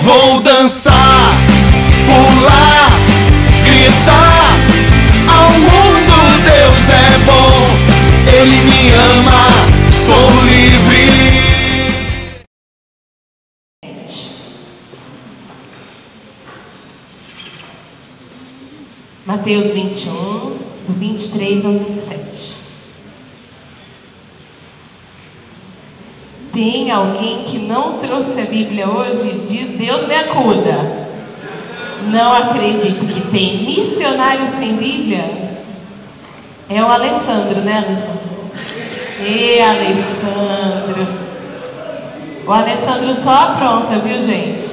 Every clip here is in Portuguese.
vou dançar, pular, gritar. Ao mundo Deus é bom, Ele me ama, sou livre. Mateus 21, do 23 ao 27. Tem alguém que não trouxe a Bíblia hoje? Diz: Deus me acuda. Não acredito que tem missionário sem Bíblia. É o Alessandro, né, Alessandro? Alessandro. O Alessandro só apronta, viu, gente?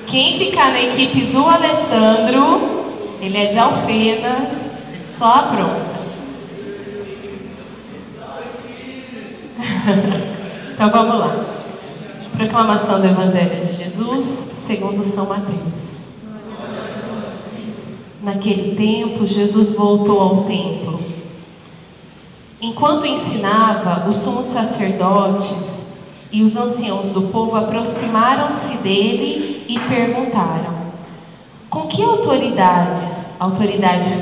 Quem ficar na equipe do Alessandro, ele é de Alfenas, só apronta. Então vamos lá. Proclamação do Evangelho de Jesus segundo São Mateus. Naquele tempo, Jesus voltou ao templo. Enquanto ensinava, os sumos sacerdotes e os anciãos do povo aproximaram-se dele e perguntaram: com que autoridade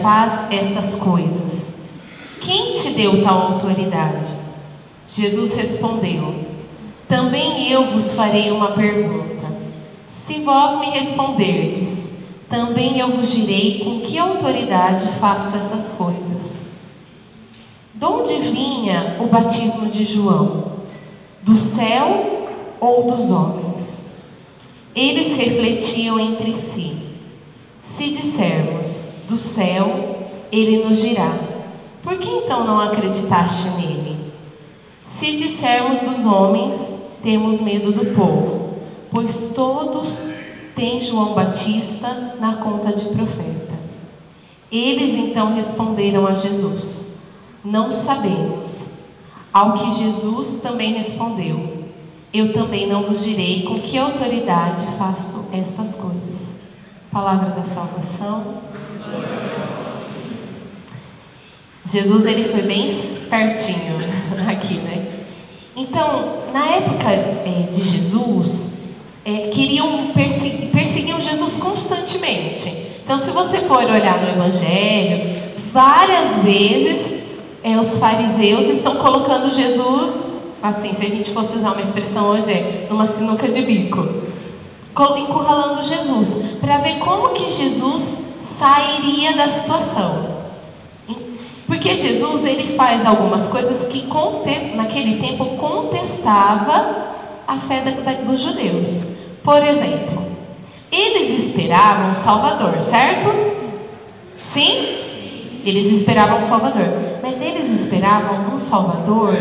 faz estas coisas? Quem te deu tal autoridade? Jesus respondeu: também eu vos farei uma pergunta. Se vós me responderdes, também eu vos direi com que autoridade faço essas coisas. De onde vinha o batismo de João? Do céu ou dos homens? Eles refletiam entre si. Se dissermos do céu, ele nos dirá: por que então não acreditaste nele? Se dissermos dos homens, temos medo do povo, pois todos têm João Batista na conta de profeta. Eles então responderam a Jesus: não sabemos. Ao que Jesus também respondeu: eu também não vos direi com que autoridade faço estas coisas. Palavra da salvação. Jesus, ele foi bem espertinho aqui, né? Então, na época de Jesus, perseguiam Jesus constantemente. Então, se você for olhar no Evangelho, várias vezes os fariseus estão colocando Jesus, assim, se a gente fosse usar uma expressão hoje, numa sinuca de bico, encurralando Jesus, para ver como que Jesus sairia da situação. Porque Jesus, ele faz algumas coisas que naquele tempo contestava a fé dos judeus. Por exemplo, eles esperavam um Salvador, certo? Sim? Eles esperavam um Salvador. Mas eles esperavam um Salvador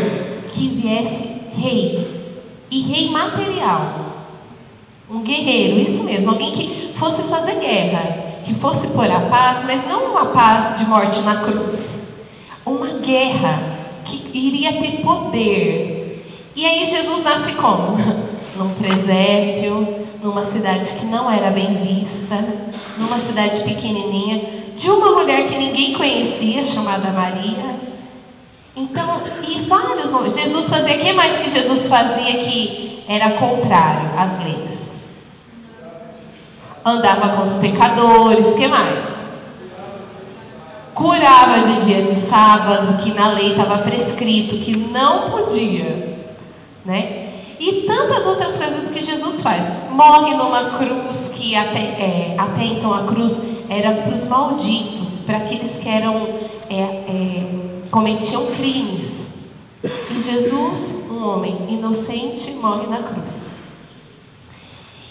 que viesse rei. E rei material. Um guerreiro, isso mesmo. Alguém que fosse fazer guerra. Que fosse pôr a paz, mas não uma paz de morte na cruz. Uma guerra que iria ter poder. E aí Jesus nasce como? Num presépio, numa cidade que não era bem vista, numa cidade pequenininha, de uma mulher que ninguém conhecia, chamada Maria. Então, e vários momentos. Jesus fazia, o que mais que Jesus fazia que era contrário às leis? Andava com os pecadores, o que mais? Curava de dia de sábado, que na lei estava prescrito, que não podia, né? E tantas outras coisas que Jesus faz. Morre numa cruz, que até então a cruz era para os malditos, para aqueles que cometiam crimes. E Jesus, um homem inocente, morre na cruz.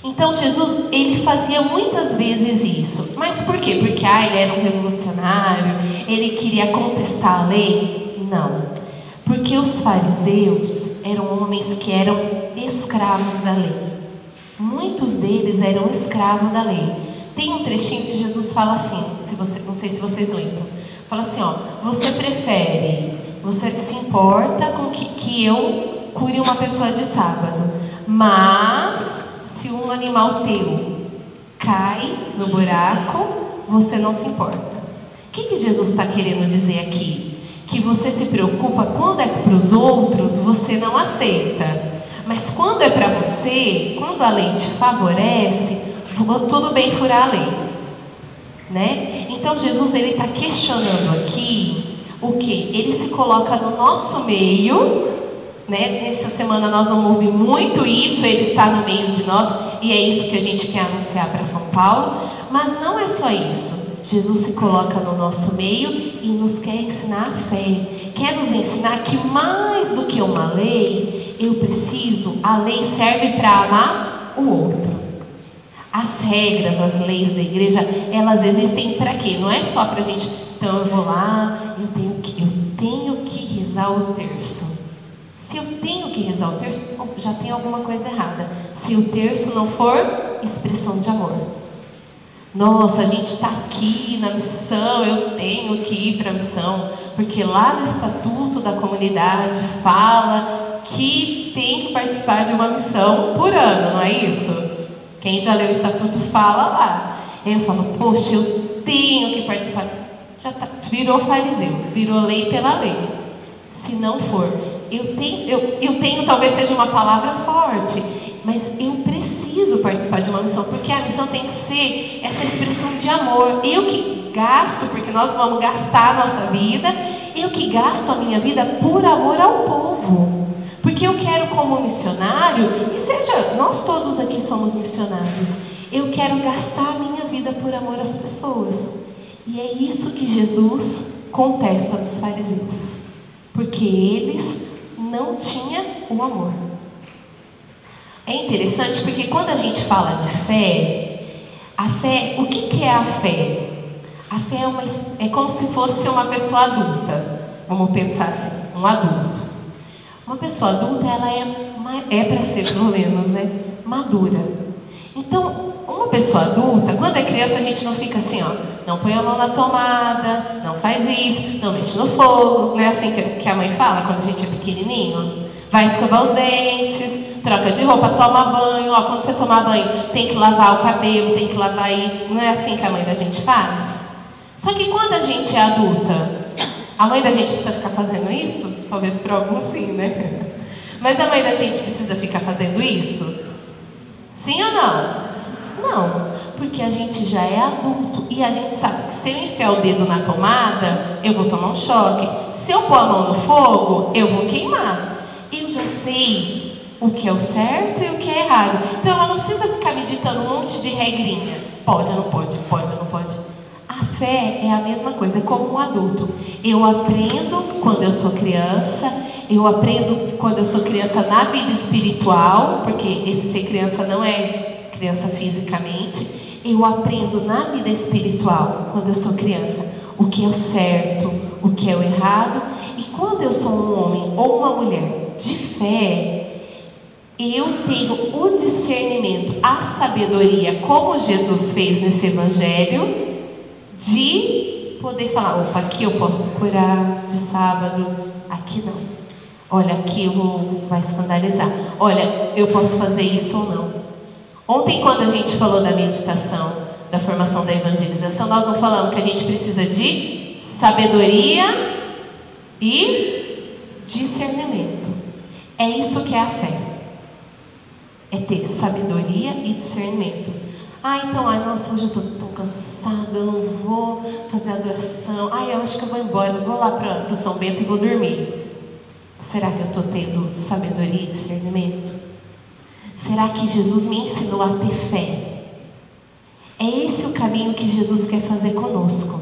Então Jesus, ele fazia muitas vezes isso. Mas por quê? Porque ele era um revolucionário, ele queria contestar a lei? Não. Porque os fariseus eram homens que eram escravos da lei. Muitos deles eram escravos da lei. Tem um trechinho que Jesus fala assim, não sei se vocês lembram. Fala assim, você se importa com que eu cure uma pessoa de sábado, mas se um animal teu cai no buraco, você não se importa. O que Jesus está querendo dizer aqui? Que você se preocupa quando é para os outros, você não aceita. Mas quando é para você, quando a lei te favorece, tudo bem furar a lei, né? Então Jesus, ele está questionando aqui o que? Ele se coloca no nosso meio, né? Nessa semana nós vamos ouvir muito isso, ele está no meio de nós, e é isso que a gente quer anunciar para São Paulo. Mas não é só isso. Jesus se coloca no nosso meio e nos quer ensinar a fé. Quer nos ensinar que mais do que uma lei, a lei serve para amar o outro. As regras, as leis da igreja, elas existem para quê? Não é só para a gente, então eu vou lá, eu tenho que rezar o terço. Se eu tenho que rezar o terço, já tem alguma coisa errada. Se o terço não for expressão de amor. Nossa, a gente está aqui na missão, eu tenho que ir para a missão, porque lá no estatuto da comunidade fala que tem que participar de uma missão por ano, não é isso? Quem já leu o estatuto fala lá. Eu falo, poxa, eu tenho que participar. Já tá, virou fariseu, virou lei pela lei. Se não for, eu tenho, talvez seja uma palavra forte, mas eu preciso participar de uma missão, porque a missão tem que ser essa expressão de amor. Eu que gasto, porque nós vamos gastar a nossa vida, eu que gasto a minha vida por amor ao povo. Porque eu quero, como missionário, e seja, nós todos aqui somos missionários, eu quero gastar a minha vida por amor às pessoas. E é isso que Jesus contesta dos fariseus, porque eles não tinham o amor. É interessante porque quando a gente fala de fé, a fé, o que é a fé? A fé é como se fosse uma pessoa adulta. Vamos pensar assim, um adulto. Uma pessoa adulta, ela é para ser, pelo menos, né, madura. Então, uma pessoa adulta, quando é criança, a gente não fica assim, ó, não põe a mão na tomada, não faz isso, não mexe no fogo. Não é assim que a mãe fala quando a gente é pequenininho? Vai escovar os dentes, troca de roupa, toma banho. Ó, quando você tomar banho, tem que lavar o cabelo, tem que lavar isso. Não é assim que a mãe da gente faz? Só que quando a gente é adulta, a mãe da gente precisa ficar fazendo isso? Talvez para alguns sim, né? Mas a mãe da gente precisa ficar fazendo isso? Sim ou não? Não, porque a gente já é adulto e a gente sabe que se eu enfiar o dedo na tomada, eu vou tomar um choque. Se eu pôr a mão no fogo, eu vou queimar. Eu já sei o que é o certo e o que é errado. Então ela não precisa ficar me ditando um monte de regrinha. Pode, não pode, pode, não pode. A fé é a mesma coisa, é como um adulto. Eu aprendo quando eu sou criança, eu aprendo quando eu sou criança na vida espiritual, porque esse ser criança não é criança fisicamente. Eu aprendo na vida espiritual, quando eu sou criança, o que é o certo, o que é o errado. E quando eu sou um homem ou uma mulher de fé, eu tenho o discernimento, a sabedoria, como Jesus fez nesse evangelho, de poder falar, opa, aqui eu posso curar de sábado, aqui não. Olha, aqui vai escandalizar. Olha, eu posso fazer isso ou não. Ontem, quando a gente falou da meditação, da formação da evangelização, nós não falamos que a gente precisa de sabedoria e discernimento. É isso que é a fé. É ter sabedoria e discernimento. Então, nossa, hoje eu estou tão cansada, eu não vou fazer adoração. Eu acho que eu vou embora, eu vou lá para o São Bento e vou dormir. Será que eu estou tendo sabedoria e discernimento? Será que Jesus me ensinou a ter fé? É esse o caminho que Jesus quer fazer conosco.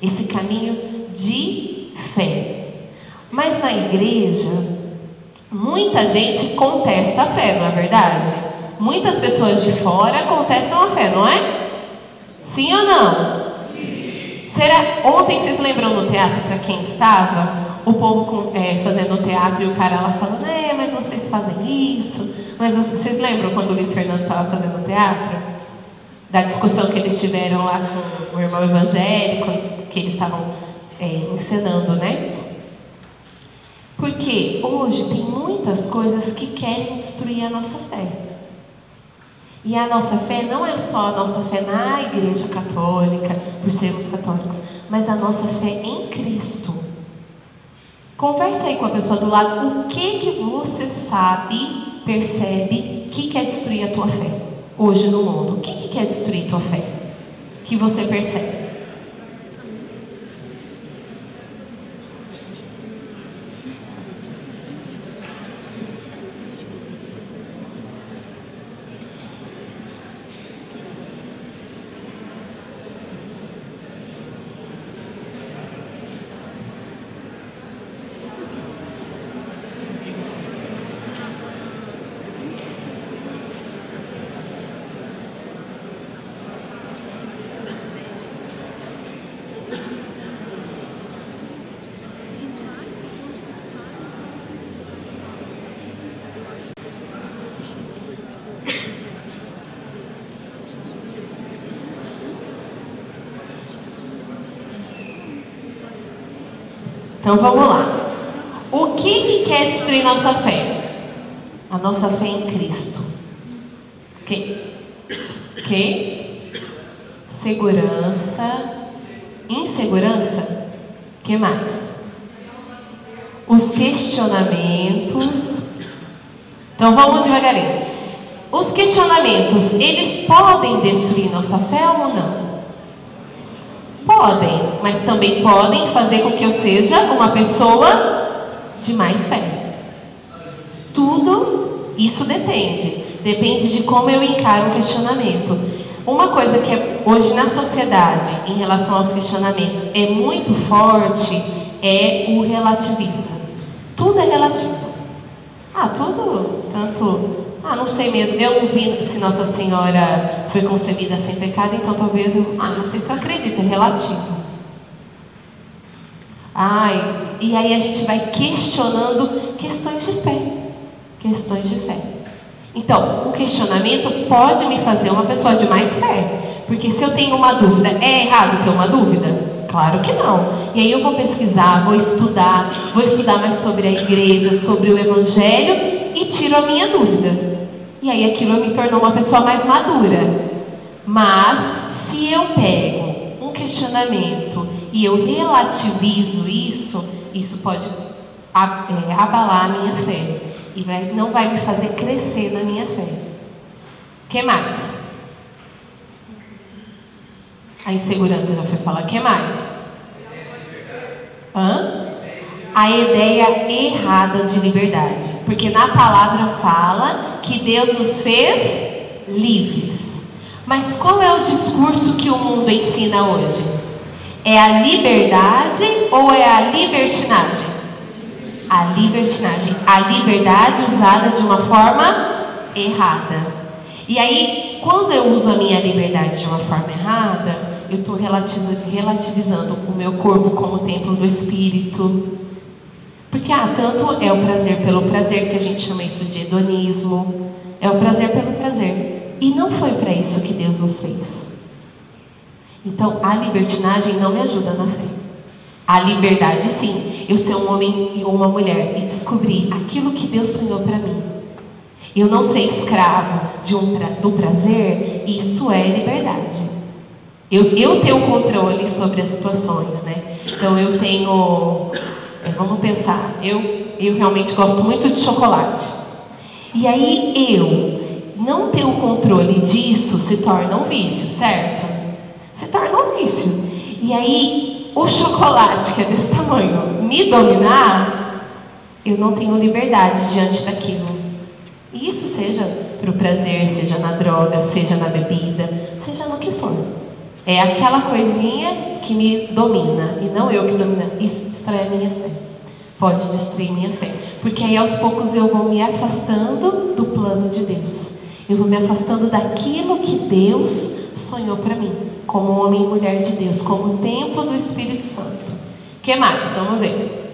Esse caminho de fé. Mas na igreja, muita gente contesta a fé, não é verdade? Muitas pessoas de fora contestam a fé, não é? Sim ou não? Sim. Ontem vocês lembram no teatro, para quem estava, o povo fazendo teatro e o cara lá falando, mas vocês fazem isso? Mas vocês lembram quando o Luiz Fernando estava fazendo teatro? Da discussão que eles tiveram lá com o irmão evangélico, que eles estavam encenando, né? Porque hoje tem muitas coisas que querem destruir a nossa fé. E a nossa fé não é só a nossa fé na Igreja Católica, por sermos católicos, mas a nossa fé em Cristo. Conversa aí com a pessoa do lado, o que você sabe, percebe, que quer destruir a tua fé? hoje no mundo? O que quer destruir tua fé? Que você percebe? Então vamos lá. O que quer destruir nossa fé? A nossa fé em Cristo. Que? Segurança. Insegurança? Que mais? Os questionamentos. Então vamos devagarinho. Os questionamentos, eles podem destruir nossa fé ou não? Podem, mas também podem fazer com que eu seja uma pessoa de mais fé. Tudo isso depende de como eu encaro o questionamento. Uma coisa que hoje na sociedade, em relação aos questionamentos, é muito forte, é o relativismo. Tudo é relativo. Não sei mesmo, eu não vi se Nossa Senhora foi concebida sem pecado, então talvez, não sei se eu acredito, é relativo. E aí a gente vai questionando questões de fé. Então, o questionamento pode me fazer uma pessoa de mais fé, porque se eu tenho uma dúvida, é errado ter uma dúvida? Claro que não. E aí eu vou pesquisar, vou estudar mais sobre a igreja, sobre o evangelho e tiro a minha dúvida. E aí aquilo me tornou uma pessoa mais madura. Mas se eu pego um questionamento e eu relativizo isso pode abalar a minha fé. E não vai me fazer crescer na minha fé. O que mais? A insegurança já foi falar. O que mais? A ideia errada de liberdade. Porque na palavra fala que Deus nos fez livres. Mas qual é o discurso que o mundo ensina hoje? É a liberdade ou é a libertinagem? A libertinagem. A liberdade usada de uma forma errada. E aí, quando eu uso a minha liberdade de uma forma errada, eu estou relativizando o meu corpo como templo do Espírito. Porque tanto é o prazer pelo prazer, que a gente chama isso de hedonismo. É o prazer pelo prazer. E não foi para isso que Deus nos fez. Então, a libertinagem não me ajuda na fé. A liberdade, sim. Eu ser um homem ou uma mulher e descobrir aquilo que Deus sonhou para mim. Eu não ser escravo do prazer, isso é liberdade. Eu tenho controle sobre as situações, né? Então, eu tenho... Vamos pensar, eu realmente gosto muito de chocolate. E aí eu não ter o controle disso se torna um vício, certo? Se torna um vício. E aí o chocolate, que é desse tamanho, me dominar, eu não tenho liberdade diante daquilo. E isso seja para o prazer, seja na droga, seja na bebida, seja no que for. É aquela coisinha que me domina, e não eu que domina. Isso destrói a minha fé. Pode destruir minha fé. Porque aí aos poucos eu vou me afastando do plano de Deus. Eu vou me afastando daquilo que Deus sonhou para mim. Como homem e mulher de Deus. Como templo do Espírito Santo. O que mais? Vamos ver.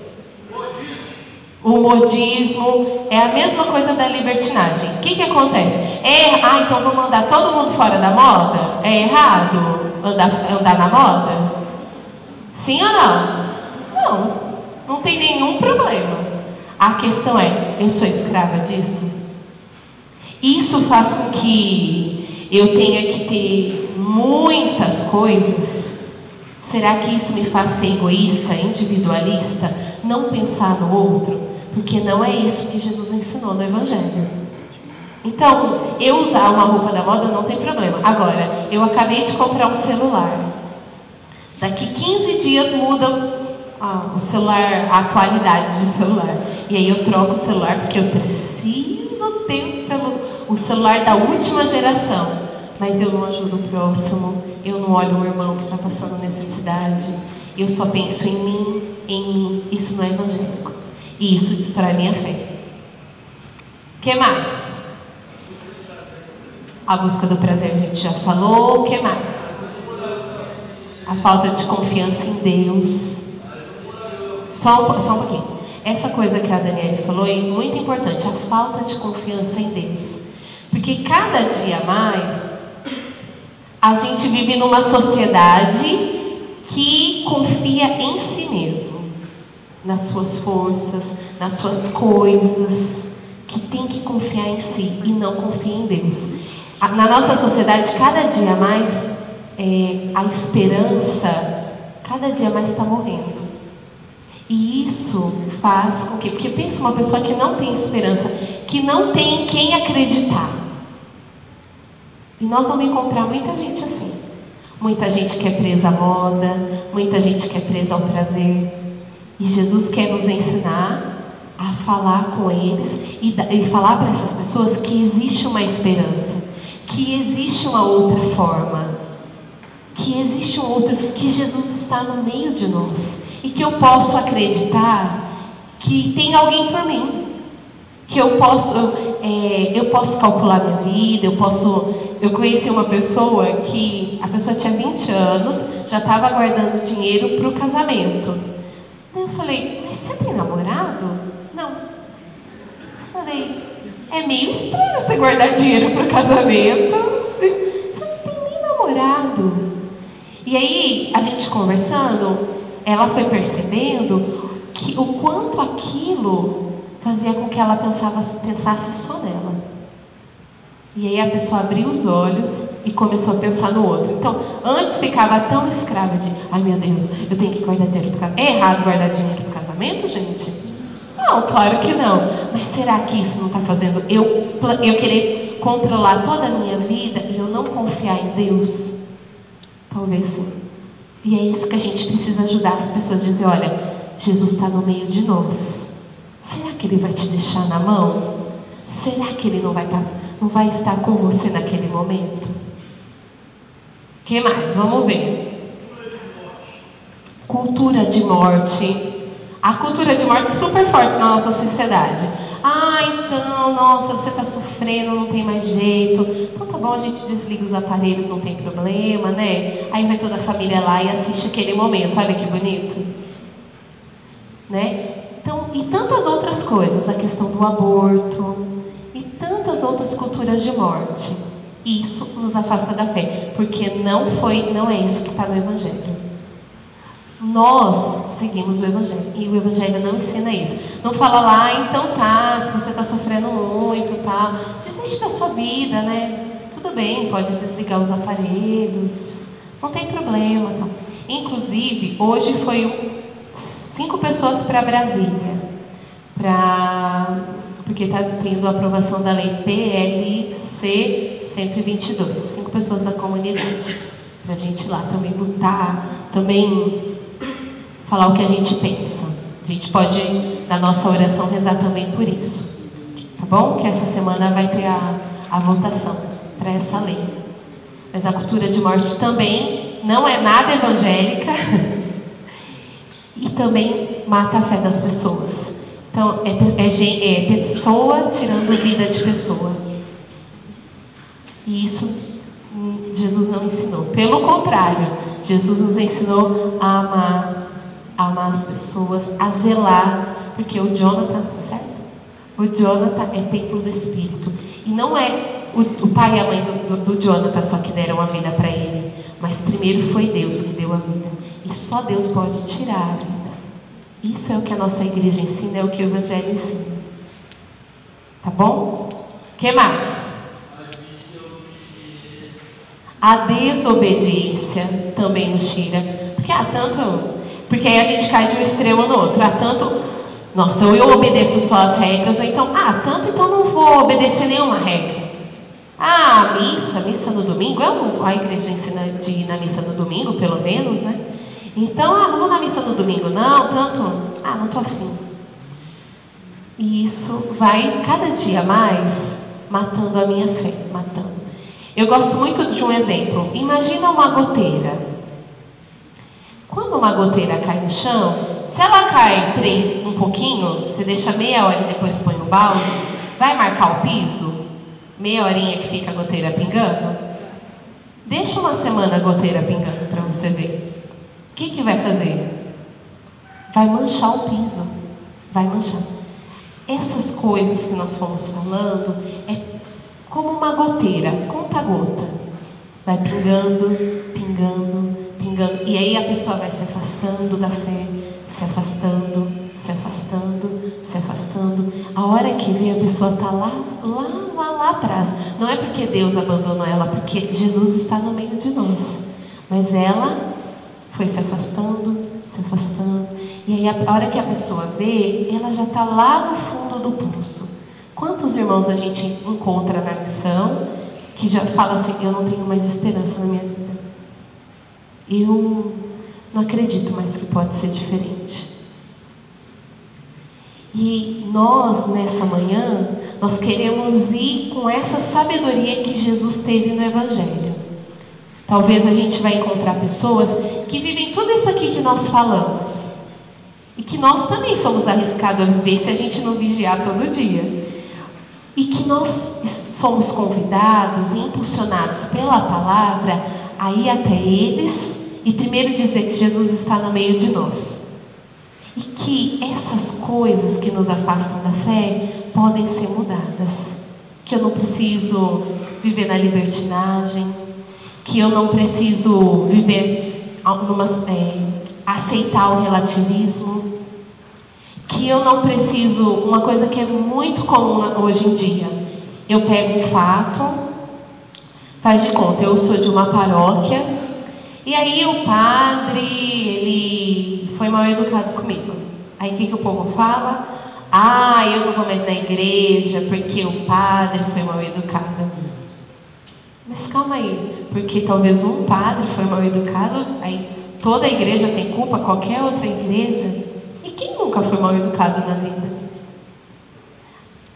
O modismo é a mesma coisa da libertinagem. O que acontece? Então vou mandar todo mundo fora da moda? É errado andar na moda? Sim ou não? Não. Não tem nenhum problema. A questão é, eu sou escrava disso? Isso faz com que eu tenha que ter muitas coisas? Será que isso me faz ser egoísta, individualista? Não pensar no outro? Porque não é isso que Jesus ensinou no Evangelho. Então, eu usar uma roupa da moda não tem problema. Agora, eu acabei de comprar um celular. Daqui 15 dias muda o celular, a atualidade de celular. E aí eu troco o celular porque eu preciso ter o celular da última geração. Mas eu não ajudo o próximo, eu não olho o irmão que está passando necessidade. Eu só penso em mim, em mim. Isso não é evangélico. E isso destrói minha fé. O que mais? A busca do prazer a gente já falou. O que mais? A falta de confiança em Deus. Só um pouquinho. Essa coisa que a Daniela falou é muito importante. A falta de confiança em Deus. Porque cada dia mais a gente vive numa sociedade que confia em si mesmo. Nas suas forças, nas suas coisas. Que tem que confiar em si e não confia em Deus. Na nossa sociedade, cada dia mais, a esperança, cada dia mais está morrendo. E isso faz com que... Porque pensa uma pessoa que não tem esperança, que não tem em quem acreditar. E nós vamos encontrar muita gente assim. Muita gente que é presa à moda, muita gente que é presa ao prazer. E Jesus quer nos ensinar a falar com eles e falar para essas pessoas que existe uma esperança. Que existe uma outra forma, que existe um outro, que Jesus está no meio de nós e que eu posso acreditar que tem alguém por mim, que eu posso calcular minha vida, eu conheci uma pessoa que a pessoa tinha 20 anos, já estava guardando dinheiro para o casamento. Daí eu falei, mas você tem namorado? Não. Eu falei, é meio estranho você guardar dinheiro para o casamento. Você não tem nem namorado. E aí, a gente conversando, ela foi percebendo que o quanto aquilo fazia com que ela pensasse só nela. E aí a pessoa abriu os olhos e começou a pensar no outro. Então, antes ficava tão escrava de, ai meu Deus, eu tenho que guardar dinheiro para o casamento. É errado guardar dinheiro para o casamento, gente? Não, claro que não. Mas será que isso não está fazendo eu querer controlar toda a minha vida e eu não confiar em Deus? Talvez sim. E é isso que a gente precisa ajudar as pessoas a dizer, olha, Jesus está no meio de nós. Será que Ele vai te deixar na mão? Será que Ele não vai estar com você naquele momento? O que mais? Vamos ver. Cultura de morte. A cultura de morte é super forte na nossa sociedade. Ah, então, nossa, você está sofrendo, não tem mais jeito. Então tá bom, a gente desliga os aparelhos, não tem problema, né? Aí vai toda a família lá e assiste aquele momento. Olha que bonito. Né? Então, e tantas outras coisas. A questão do aborto. E tantas outras culturas de morte. Isso nos afasta da fé. Porque não é isso que está no Evangelho. Nós seguimos o Evangelho. E o Evangelho não ensina isso. Não fala lá, então tá, se você está sofrendo muito, tá, desiste da sua vida, né? Tudo bem, pode desligar os aparelhos. Não tem problema, tá? Inclusive, hoje foi 5 pessoas para Brasília. Porque está tendo a aprovação da lei PLC 122. 5 pessoas da comunidade. Para a gente ir lá também lutar, também falar o que a gente pensa. A gente pode, na nossa oração, rezar também por isso. Tá bom? Que essa semana vai ter a votação para essa lei. Mas a cultura de morte também não é nada evangélica e também mata a fé das pessoas. Então, é pessoa tirando vida de pessoa. E isso Jesus não ensinou. Pelo contrário, Jesus nos ensinou a amar as pessoas, a zelar, porque o Jonathan, certo? O Jonathan é templo do Espírito. E não é o pai e a mãe do Jonathan só que deram a vida para ele, mas primeiro foi Deus que deu a vida. E só Deus pode tirar a vida. Isso é o que a nossa igreja ensina, é o que o Evangelho ensina. Tá bom? O que mais? A desobediência também nos tira. Porque aí a gente cai de um extremo no outro. Nossa, ou eu obedeço só as regras, ou então, então não vou obedecer nenhuma regra. Missa no domingo, a igreja ensina de ir na missa no domingo, pelo menos, né? Então, não vou na missa no domingo, não tô afim. E isso vai cada dia mais matando a minha fé, matando. Eu gosto muito de um exemplo. Imagina uma goteira. Quando uma goteira cai no chão, se ela cai um pouquinho, você deixa meia hora e depois põe no balde, vai marcar o piso? Meia horinha que fica a goteira pingando? Deixa uma semana a goteira pingando para você ver. O que vai fazer? Vai manchar o piso. Vai manchar. Essas coisas que nós fomos falando é como uma goteira, conta-gota. Vai pingando, pingando, pingando. E aí a pessoa vai se afastando da fé, se afastando, se afastando, se afastando. A hora que vê, a pessoa está lá atrás. Não é porque Deus abandonou ela, porque Jesus está no meio de nós. Mas ela foi se afastando, se afastando. E aí a hora que a pessoa vê, ela já está lá no fundo do poço. Quantos irmãos a gente encontra na missão que já fala assim, eu não tenho mais esperança na minha vida. Eu não acredito mais que pode ser diferente. E nós, nessa manhã, nós queremos ir com essa sabedoria que Jesus teve no Evangelho. Talvez a gente vai encontrar pessoas que vivem tudo isso aqui que nós falamos. E que nós também somos arriscados a viver se a gente não vigiar todo dia. E que nós somos convidados e impulsionados pela palavra a ir até eles e primeiro dizer que Jesus está no meio de nós. E que essas coisas que nos afastam da fé podem ser mudadas. Que eu não preciso viver na libertinagem, que eu não preciso viver aceitar o relativismo, que eu não preciso, uma coisa que é muito comum hoje em dia, eu pego um fato, faz de conta, eu sou de uma paróquia, e aí o padre, ele foi mal educado comigo. Aí o que o povo fala? Eu não vou mais na igreja porque o padre foi mal educado. Mas calma aí, porque talvez um padre foi mal educado, aí toda a igreja tem culpa, qualquer outra igreja. E quem nunca foi mal educado na vida?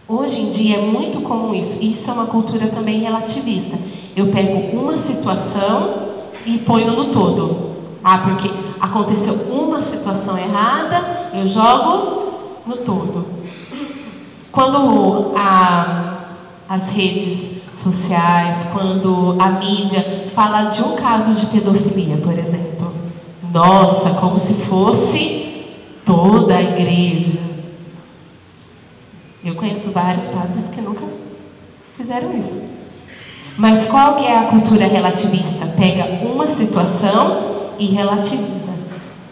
Hoje em dia é muito comum isso. E isso é uma cultura também relativista. Eu pego uma situação e ponho no todo. Porque aconteceu uma situação errada, eu jogo no todo. Quando as redes sociais, quando a mídia fala de um caso de pedofilia, por exemplo, nossa, como se fosse toda a igreja. Eu conheço vários padres que nunca fizeram isso. Mas qual que é a cultura relativista? Pega uma situação e relativiza.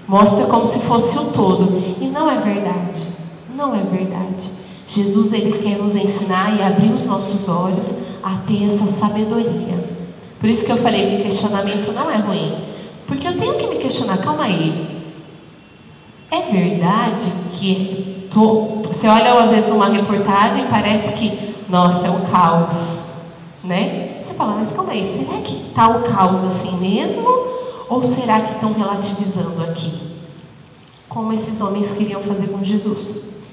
Mostra como se fosse o todo. E não é verdade. Não é verdade. Jesus, ele quer nos ensinar e abrir os nossos olhos a ter essa sabedoria. Por isso que eu falei que o questionamento não é ruim. Porque eu tenho que me questionar, calma aí. É verdade que você olha às vezes uma reportagem, parece que, nossa, é um caos, né? Você fala, mas calma aí, será que está o caos assim mesmo? Ou será que estão relativizando aqui? Como esses homens queriam fazer com Jesus.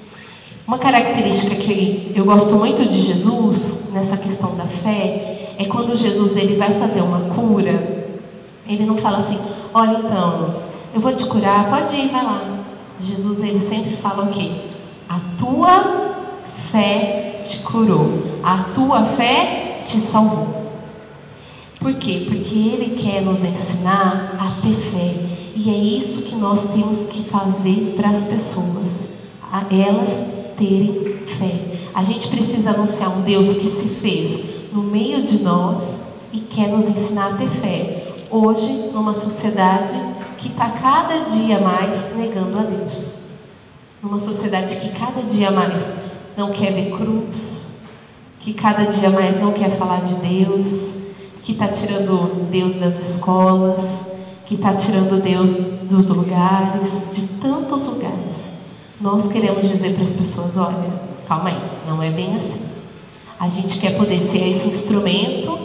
Uma característica que eu gosto muito de Jesus, nessa questão da fé, é quando Jesus ele vai fazer uma cura, ele não fala assim, olha então, eu vou te curar, pode ir, vai lá. Jesus, ele sempre fala o quê? A tua fé te curou. A tua fé te salvou. Por quê? Porque ele quer nos ensinar a ter fé. E é isso que nós temos que fazer para as pessoas. A elas terem fé. A gente precisa anunciar um Deus que se fez no meio de nós e quer nos ensinar a ter fé. Hoje, numa sociedade que está cada dia mais negando a Deus. Numa sociedade que cada dia mais não quer ver cruz, que cada dia mais não quer falar de Deus, que está tirando Deus das escolas, que está tirando Deus dos lugares, de tantos lugares. nós queremos dizer para as pessoas, olha, calma aí, não é bem assim. A gente quer poder ser esse instrumento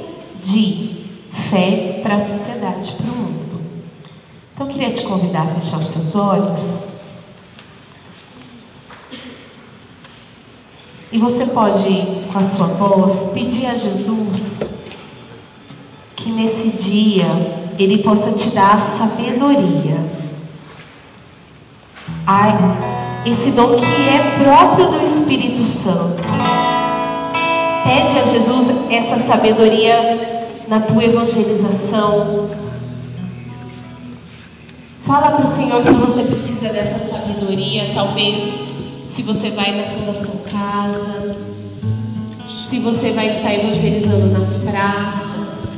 de fé para a sociedade, para o mundo. Então eu queria te convidar a fechar os seus olhos. E você pode, com a sua voz, pedir a Jesus que nesse dia Ele possa te dar sabedoria. Esse dom que é próprio do Espírito Santo. Pede a Jesus essa sabedoria na tua evangelização. Fala para o Senhor que você precisa dessa sabedoria. Talvez se você vai na Fundação Casa, se você vai estar evangelizando nas praças.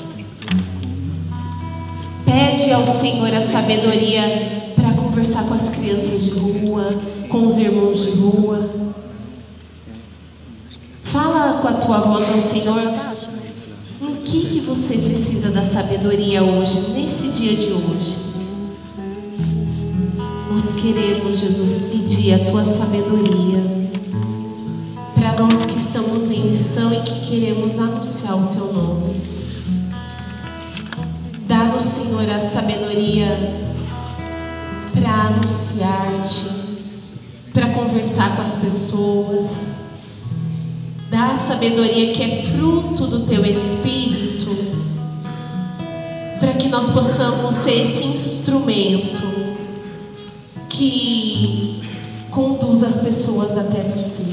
Pede ao Senhor a sabedoria para conversar com as crianças de rua, com os irmãos de rua. Fala com a tua voz ao Senhor. Em que você precisa da sabedoria hoje, nesse dia de hoje? Nós queremos, Jesus, pedir a tua sabedoria para nós que estamos em missão e que queremos anunciar o teu nome. Dá-nos, Senhor, a sabedoria para anunciar-te, para conversar com as pessoas. Dá a sabedoria que é fruto do teu Espírito, para que nós possamos ser esse instrumento que conduz as pessoas até você.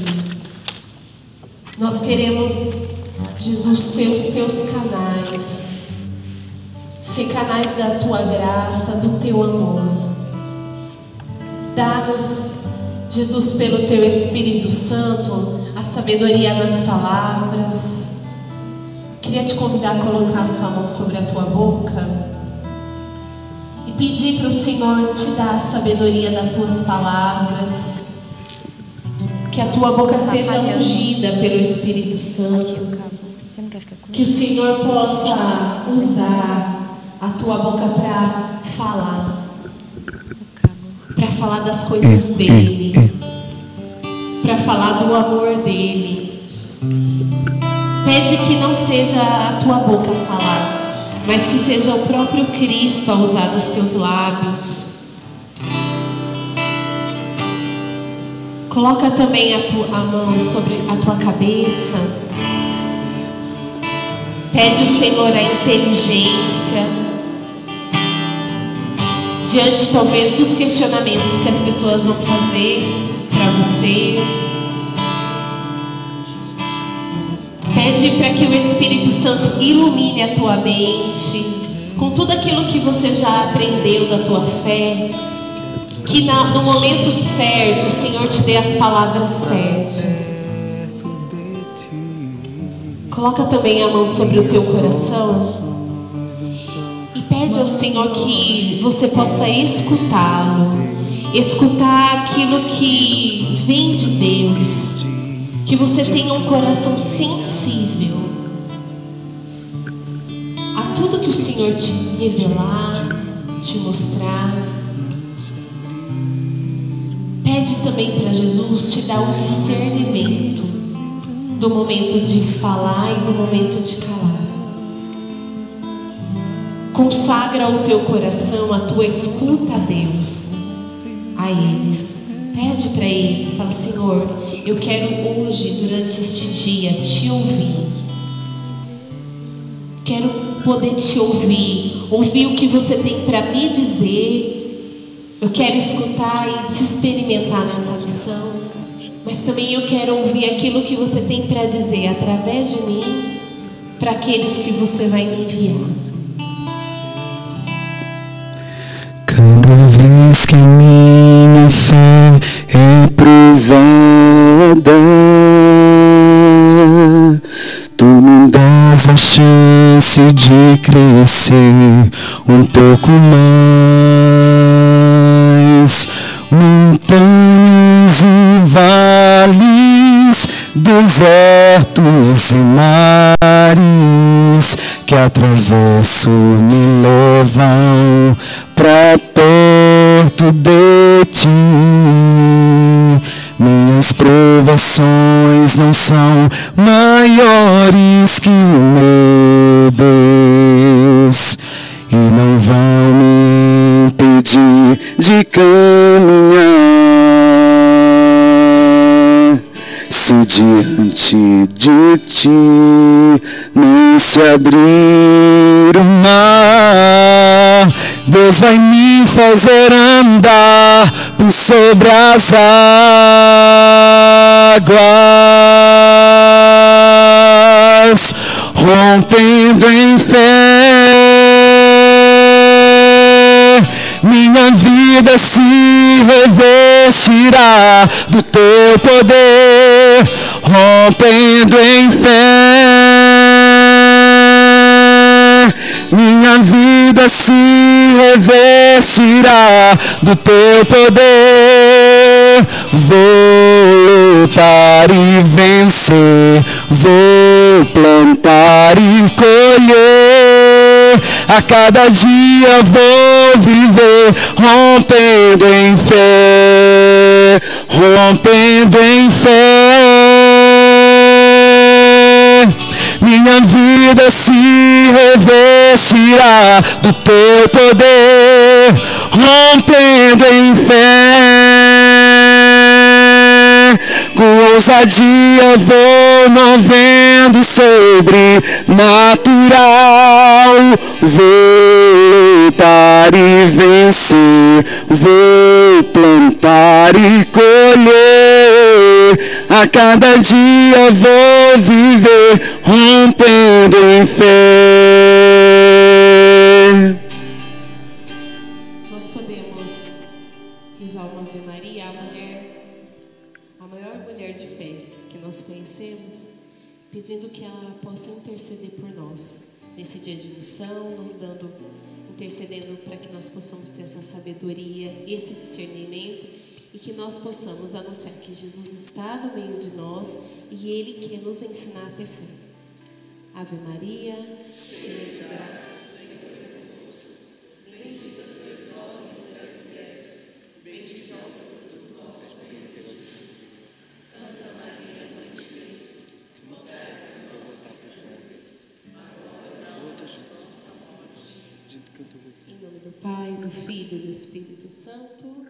Nós queremos, Jesus, ser os teus canais, ser canais da tua graça, do teu amor. Dá-nos, Jesus, pelo teu Espírito Santo, a sabedoria nas palavras. Queria te convidar a colocar a sua mão sobre a tua boca e pedir para o Senhor te dar a sabedoria das tuas palavras. Que a tua boca seja ungida pelo Espírito Santo. Que o Senhor possa usar a tua boca para falar das coisas dele, para falar do amor dele. Pede que não seja a tua boca a falar, mas que seja o próprio Cristo a usar dos teus lábios. Coloca também a mão sobre a tua cabeça. Pede ao Senhor a inteligência diante talvez dos questionamentos que as pessoas vão fazer para você. Pede para que o Espírito Santo ilumine a tua mente com tudo aquilo que você já aprendeu da tua fé. Que no momento certo o Senhor te dê as palavras certas. Coloca também a mão sobre o teu coração e pede ao Senhor que você possa escutá-lo, escutar aquilo que vem de Deus, que você tenha um coração sensível a tudo que o Senhor te revelar, te mostrar. Pede também para Jesus te dar o discernimento do momento de falar e do momento de calar. Consagra o teu coração, a tua escuta a Deus, a Ele. Pede para Ele, fala: Senhor, eu quero hoje, durante este dia, te ouvir. Quero poder te ouvir o que você tem para me dizer. Eu quero escutar e te experimentar nessa missão, mas também eu quero ouvir aquilo que você tem para dizer através de mim para aqueles que você vai me enviar. Cada vez que minha fé é provada, tu me dás a chance de crescer um pouco mais. Montanhas e vales, desertos e mares que atravesso me levam pra perto de ti. provações não são maiores que o meu Deus e não vão me impedir de caminhar. Se diante de ti não se abrir o mar, Deus vai me fazer andar por sobre as águas, rompendo em fé. Minha vida se revestirá do teu poder, rompendo em fé. Minha vida se revestirá do teu poder. Vou lutar e vencer, vou plantar e colher. A cada dia vou viver, rompendo em fé, rompendo em fé. Minha vida se revestirá do teu poder, rompendo em fé. Com ousadia vou movendo sobrenatural, vou lutar e vencer, vou plantar e colher. A cada dia vou viver, rompendo em fé. Nós podemos rezar uma Ave Maria, a maior mulher de fé que nós conhecemos, pedindo que ela possa interceder por nós nesse dia de missão, intercedendo para que nós possamos ter essa sabedoria, esse discernimento, e que nós possamos anunciar que Jesus está no meio de nós e Ele quer nos ensinar a ter fé. Ave Maria, cheia de graça. Em nome do Pai, do Filho e do Espírito Santo.